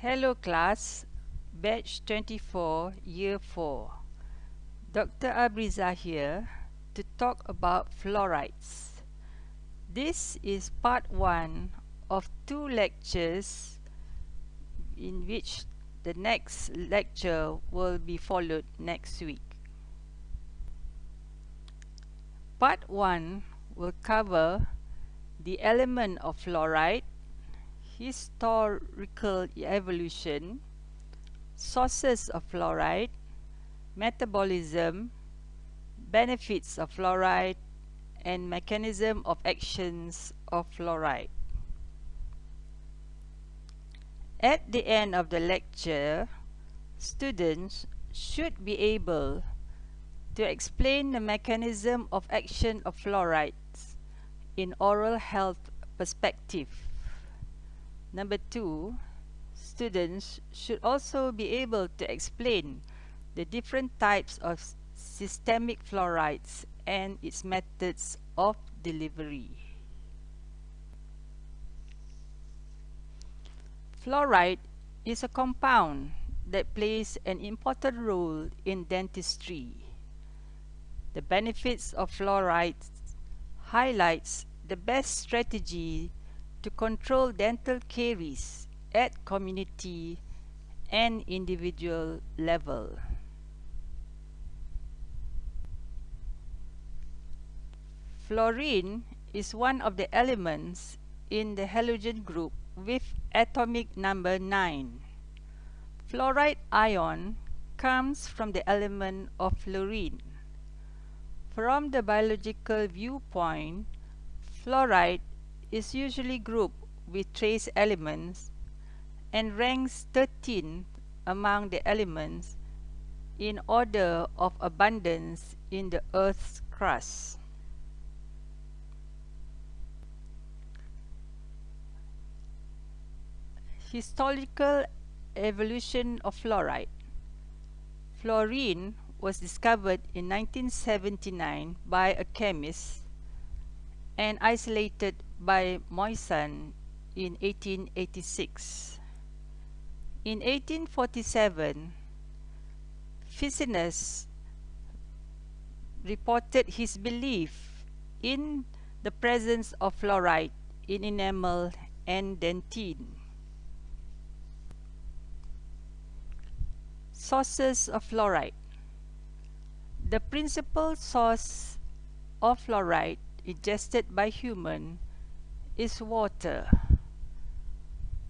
Hello class, batch 24, year 4. Dr. Abriza here to talk about fluorides. This is part 1 of 2 lectures in which the next lecture will be followed next week. Part 1 will cover the element of fluoride, historical evolution, sources of fluoride, metabolism, benefits of fluoride, and mechanism of actions of fluoride. At the end of the lecture, students should be able to explain the mechanism of action of fluorides in oral health perspective. Number 2, students should also be able to explain the different types of systemic fluorides and its methods of delivery. Fluoride is a compound that plays an important role in dentistry. The benefits of fluorides highlights the best strategy to control dental caries at community and individual level. Fluorine is one of the elements in the halogen group with atomic number 9. Fluoride ion comes from the element of fluorine. From the biological viewpoint, fluoride is usually grouped with trace elements and ranks 13th among the elements in order of abundance in the Earth's crust. Historical evolution of fluoride. Fluorine was discovered in 1979 by a chemist and isolated by Moissan in 1886. In 1847, Ficinus reported his belief in the presence of fluoride in enamel and dentine. Sources of fluoride. The principal source of fluoride ingested by human is water.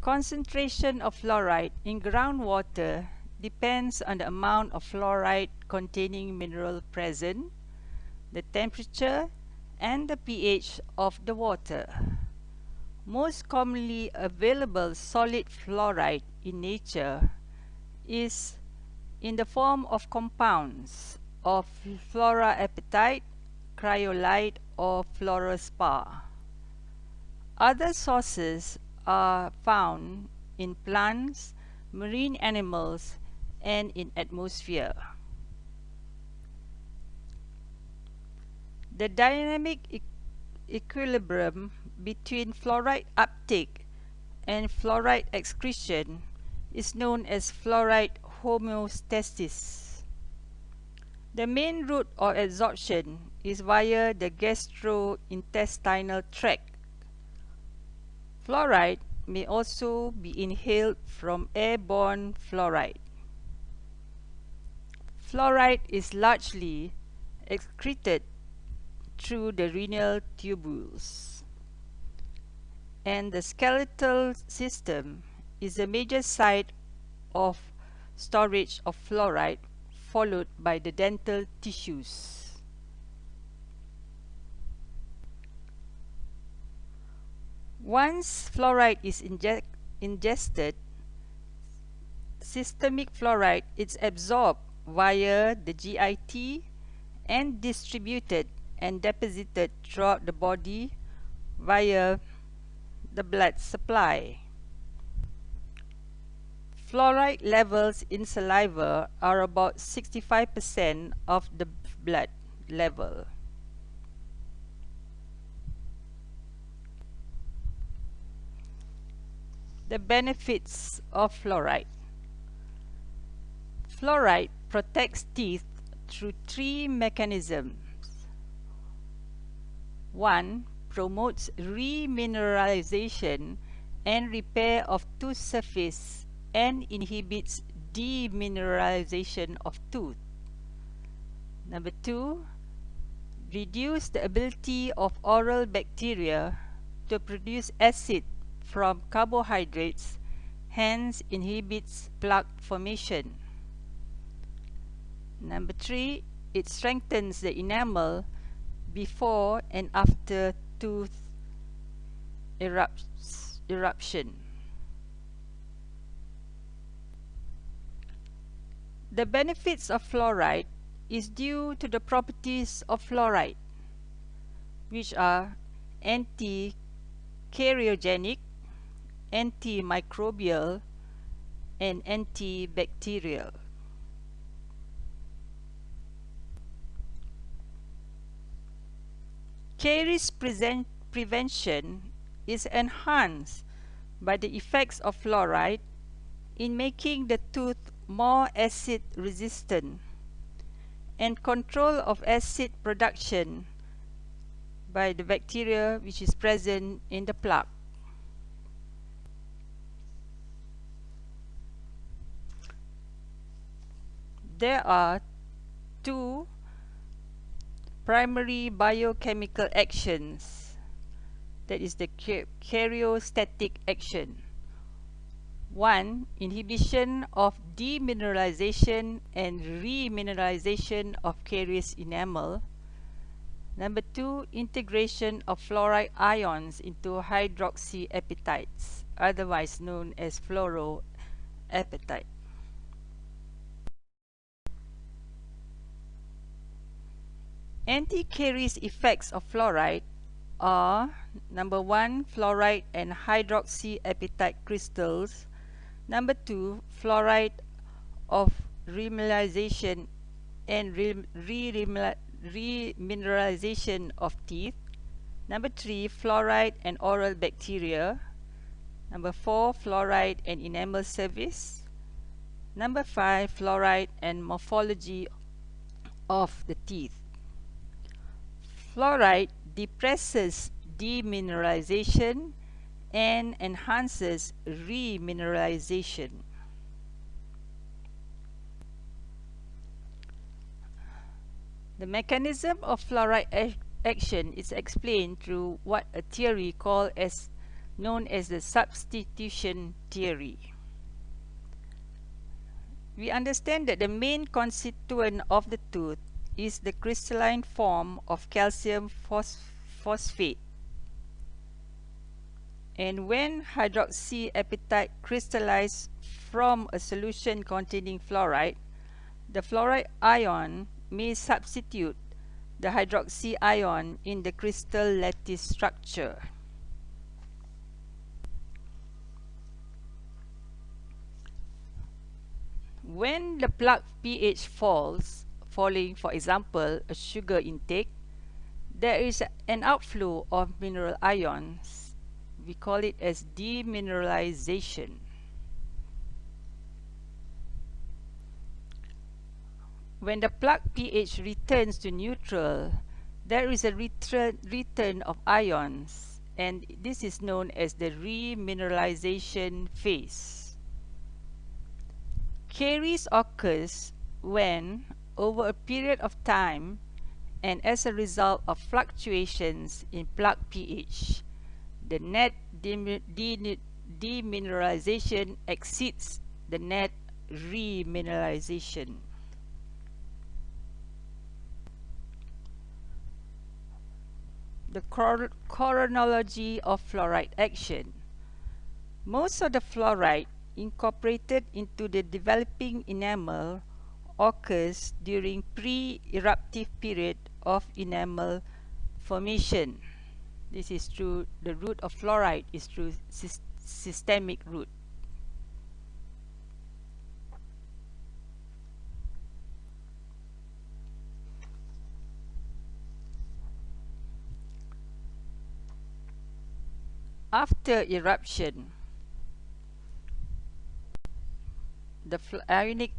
Concentration of fluoride in groundwater depends on the amount of fluoride containing mineral present, the temperature, and the pH of the water. Most commonly available solid fluoride in nature is in the form of compounds of fluoroapatite, cryolite, or fluorospar. Other sources are found in plants, marine animals, and in atmosphere. The dynamic equilibrium between fluoride uptake and fluoride excretion is known as fluoride homeostasis. The main route of absorption is via the gastrointestinal tract. Fluoride may also be inhaled from airborne fluoride. Fluoride is largely excreted through the renal tubules, and the skeletal system is a major site of storage of fluoride, followed by the dental tissues. Once fluoride is ingested, systemic fluoride is absorbed via the GIT and distributed and deposited throughout the body via the blood supply. Fluoride levels in saliva are about 65% of the blood level. The benefits of fluoride. Fluoride protects teeth through three mechanisms. 1. Promotes remineralization and repair of tooth surface and inhibits demineralization of tooth. Number 2. Reduce the ability of oral bacteria to produce acid from carbohydrates, hence inhibits plaque formation. Number 3. It strengthens the enamel before and after tooth eruption. The benefits of fluoride is due to the properties of fluoride, which are anti-cariogenic, antimicrobial, and antibacterial. Caries prevention is enhanced by the effects of fluoride in making the tooth more acid resistant, and control of acid production by the bacteria which is present in the plaque. There are two primary biochemical actions, that is the karyostatic action. 1. Inhibition of demineralization and remineralization of caries enamel. Number 2. Integration of fluoride ions into hydroxyapatites, otherwise known as fluoroapatite. Anti-caries effects of fluoride are: number 1. Fluoride and hydroxyapatite crystals. Number 2. Fluoride of remineralization and remineralization of teeth. Number 3. Fluoride and oral bacteria. Number 4. Fluoride and enamel surface. Number 5. Fluoride and morphology of the teeth. Fluoride depresses demineralization and enhances remineralization. The mechanism of fluoride action is explained through what a theory known as the substitution theory. We understand that the main constituent of the tooth is the crystalline form of calcium phosphate. And when hydroxyapatite crystallizes from a solution containing fluoride, the fluoride ion may substitute the hydroxy ion in the crystal lattice structure. When the plaque pH falls, following, for example, a sugar intake, there is an outflow of mineral ions. We call it as demineralization. When the plaque pH returns to neutral, there is a return of ions, and this is known as the remineralization phase. Caries occurs when, over a period of time and as a result of fluctuations in plaque pH, the net demineralization exceeds the net remineralization. The chronology of fluoride action. Most of the fluoride incorporated into the developing enamel occurs during pre-eruptive period of enamel formation. This is through the route of fluoride is through systemic route. After eruption, the ionic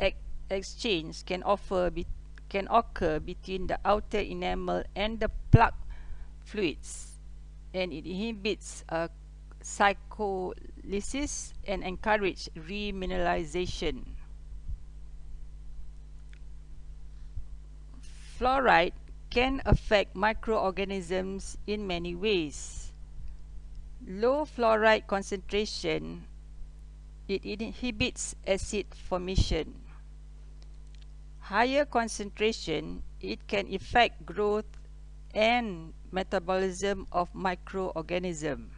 exchange can occur between the outer enamel and the plug fluids, and it inhibits cyclolysis and encourage remineralization. Fluoride can affect microorganisms in many ways. Low fluoride concentration, it inhibits acid formation. Higher concentration, it can affect growth and metabolism of microorganisms.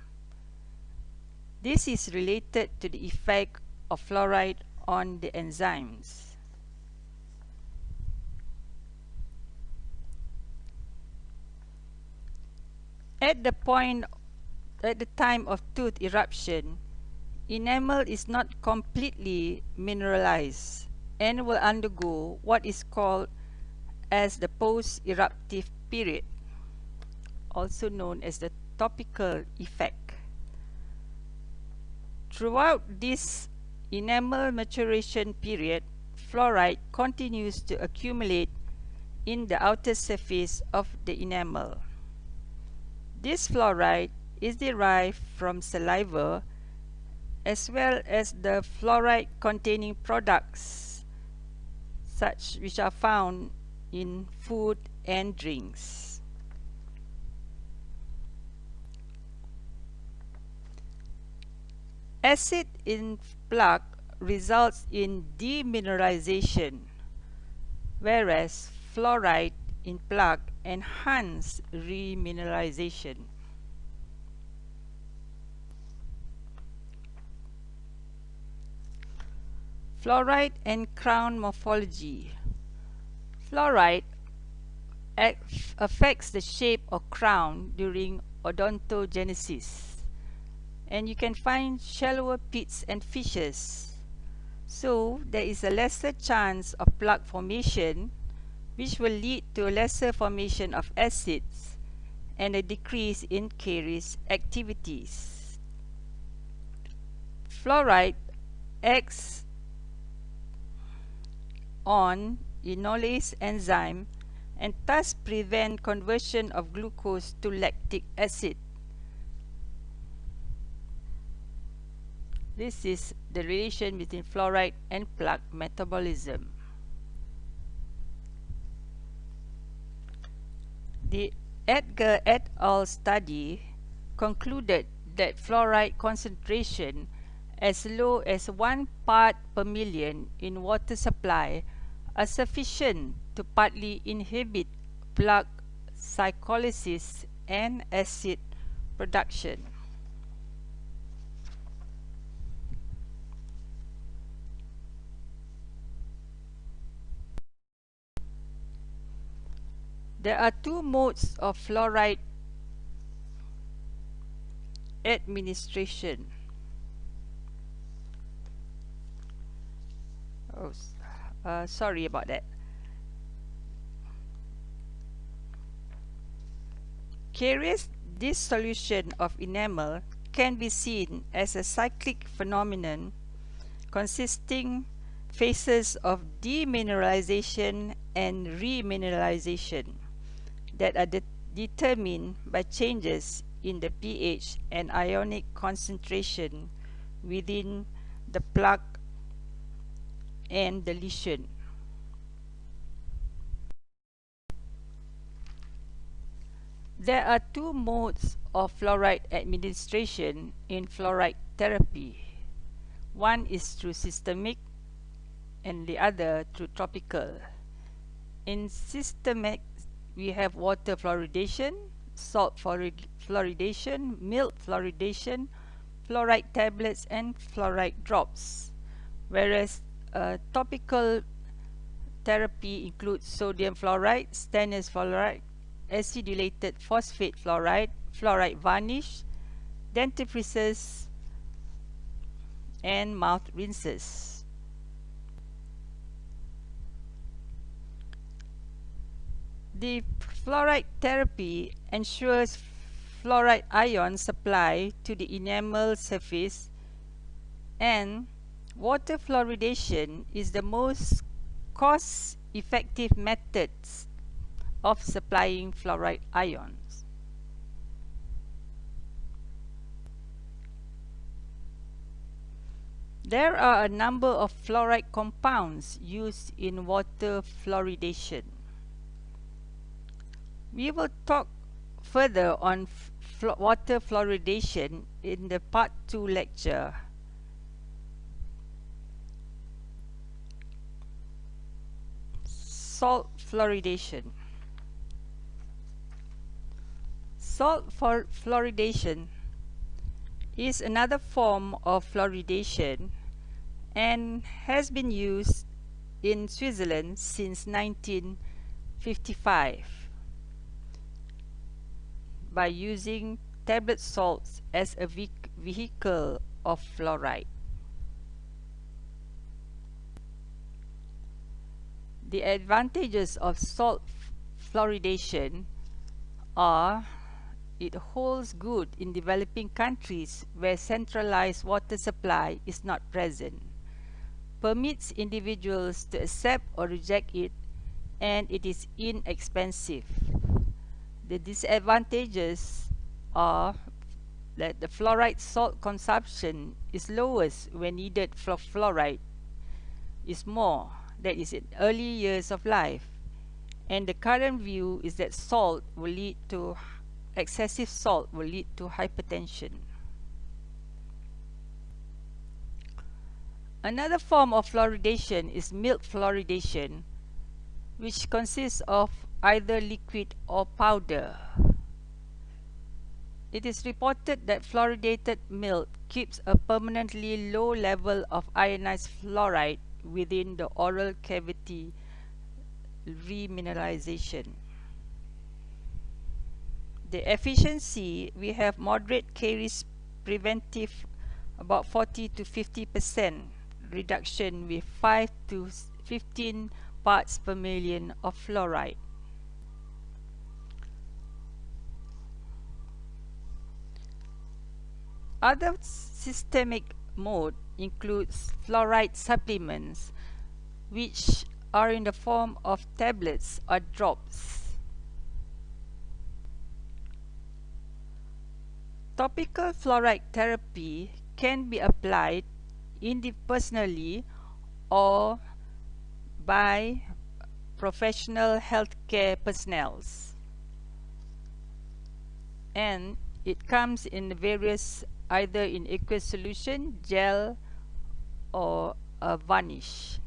This is related to the effect of fluoride on the enzymes. At the time of tooth eruption, enamel is not completely mineralized and will undergo what is called as the post-eruptive period, also known as the topical effect. Throughout this enamel maturation period, fluoride continues to accumulate in the outer surface of the enamel. This fluoride is derived from saliva as well as the fluoride containing products which are found in food and drinks. Acid in plug results in demineralization, whereas fluoride in plug enhance remineralization. Fluoride and crown morphology. Fluoride affects the shape of crown during odontogenesis, and you can find shallower pits and fissures. So there is a lesser chance of plug formation, which will lead to a lesser formation of acids and a decrease in caries activities. Fluoride acts on enolase enzyme and thus prevent conversion of glucose to lactic acid. This is the relation between fluoride and plug metabolism. The Edgar et al. Study concluded that fluoride concentration as low as 1 part per million in water supply are sufficient to partly inhibit plug cyclolysis and acid production. There are two modes of fluoride administration. Sorry about that. Caries dissolution of enamel can be seen as a cyclic phenomenon consisting phases of demineralization and remineralization that are determined by changes in the pH and ionic concentration within the plug and the lesion. There are two modes of fluoride administration in fluoride therapy. One is through systemic and the other through topical. In systemic, we have water fluoridation, salt fluoridation, milk fluoridation, fluoride tablets, and fluoride drops. Whereas topical therapy includes sodium fluoride, stannous fluoride, acidulated phosphate fluoride, fluoride varnish, dentifrices, and mouth rinses. The fluoride therapy ensures fluoride ion supply to the enamel surface and Water fluoridation is the most cost-effective method of supplying fluoride ions. There are a number of fluoride compounds used in water fluoridation. We will talk further on water fluoridation in the Part 2 lecture. Salt fluoridation. Salt fluoridation is another form of fluoridation and has been used in Switzerland since 1955 by using tablet salts as a vehicle of fluoride. The advantages of salt fluoridation are: it holds good in developing countries where centralized water supply is not present, permits individuals to accept or reject it, and it is inexpensive. The disadvantages are that the fluoride salt consumption is lowest when needed for fluoride is more, that is in early years of life, and the current view is that excessive salt will lead to hypertension. Another form of fluoridation is milk fluoridation, which consists of either liquid or powder. It is reported that fluoridated milk keeps a permanently low level of ionized fluoride within the oral cavity remineralization. The efficiency, we have moderate caries preventive, about 40 to 50% reduction with 5 to 15 parts per million of fluoride. Other systemic mode includes fluoride supplements, which are in the form of tablets or drops. Topical fluoride therapy can be applied personally or by professional healthcare personnel, and it comes in various, either in aqueous solution, gel, or a varnish,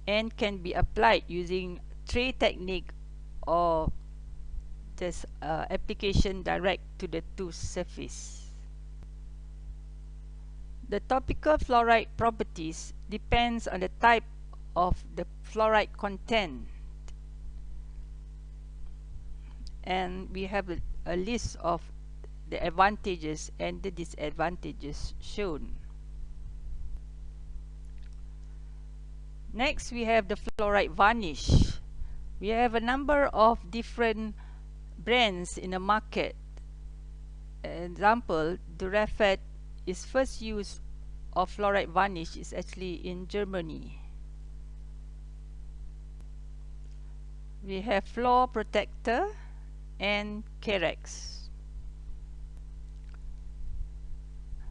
and can be applied using tray technique or just application direct to the tooth surface. The topical fluoride properties depends on the type of the fluoride content, and we have a list of the advantages and the disadvantages shown. Next, we have the fluoride varnish. We have a number of different brands in the market. Example, Durafat is first use of fluoride varnish is actually in Germany. We have Fluor Protector and Caries.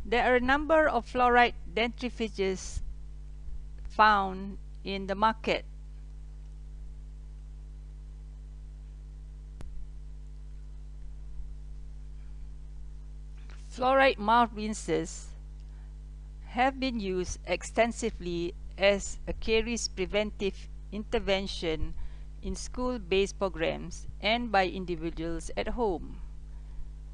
There are a number of fluoride dentifrices found in the market. Fluoride mouth rinses have been used extensively as a caries preventive intervention in school-based programs and by individuals at home.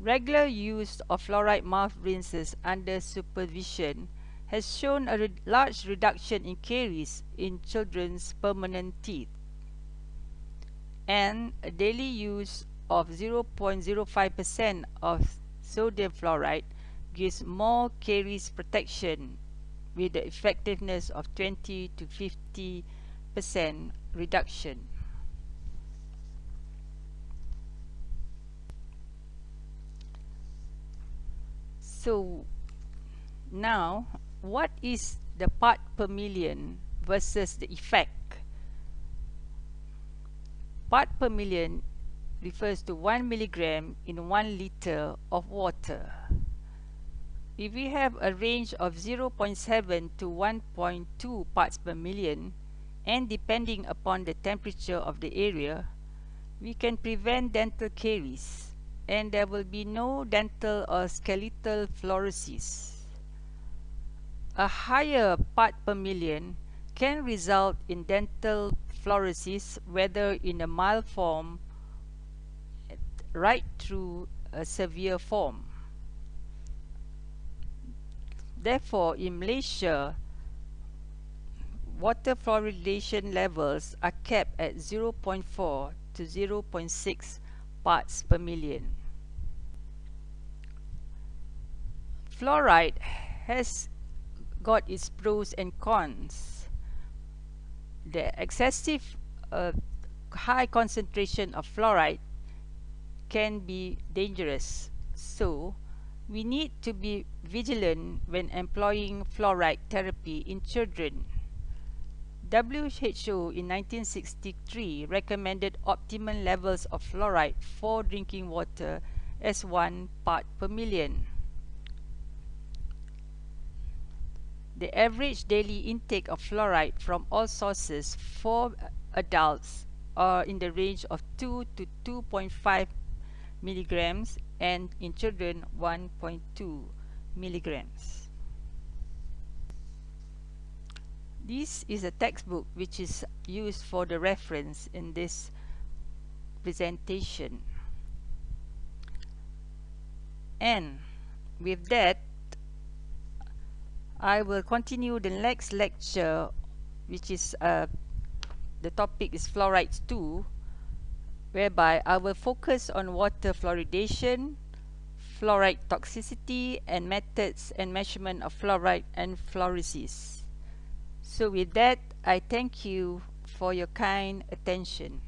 Regular use of fluoride mouth rinses under supervision has shown a large reduction in caries in children's permanent teeth, and a daily use of 0.05% of sodium fluoride gives more caries protection with the effectiveness of 20 to 50% reduction. So now, what is the part per million versus the effect? Part per million refers to 1 milligram in 1 liter of water. If we have a range of 0.7 to 1.2 parts per million, and depending upon the temperature of the area, we can prevent dental caries, and there will be no dental or skeletal fluorosis. A higher part per million can result in dental fluorosis, whether in a mild form right through a severe form. Therefore, in Malaysia, water fluoridation levels are kept at 0.4 to 0.6 parts per million. Fluoride has got its pros and cons. The excessive high concentration of fluoride can be dangerous, so we need to be vigilant when employing fluoride therapy in children. WHO in 1963 recommended optimum levels of fluoride for drinking water as 1 part per million. The average daily intake of fluoride from all sources for adults are in the range of 2 to 2.5 milligrams, and in children 1.2 milligrams. This is a textbook which is used for the reference in this presentation. And with that, I will continue the next lecture, which is the topic is Fluorides 2, whereby I will focus on water fluoridation, fluoride toxicity, and methods and measurement of fluoride and fluorosis. So with that, I thank you for your kind attention.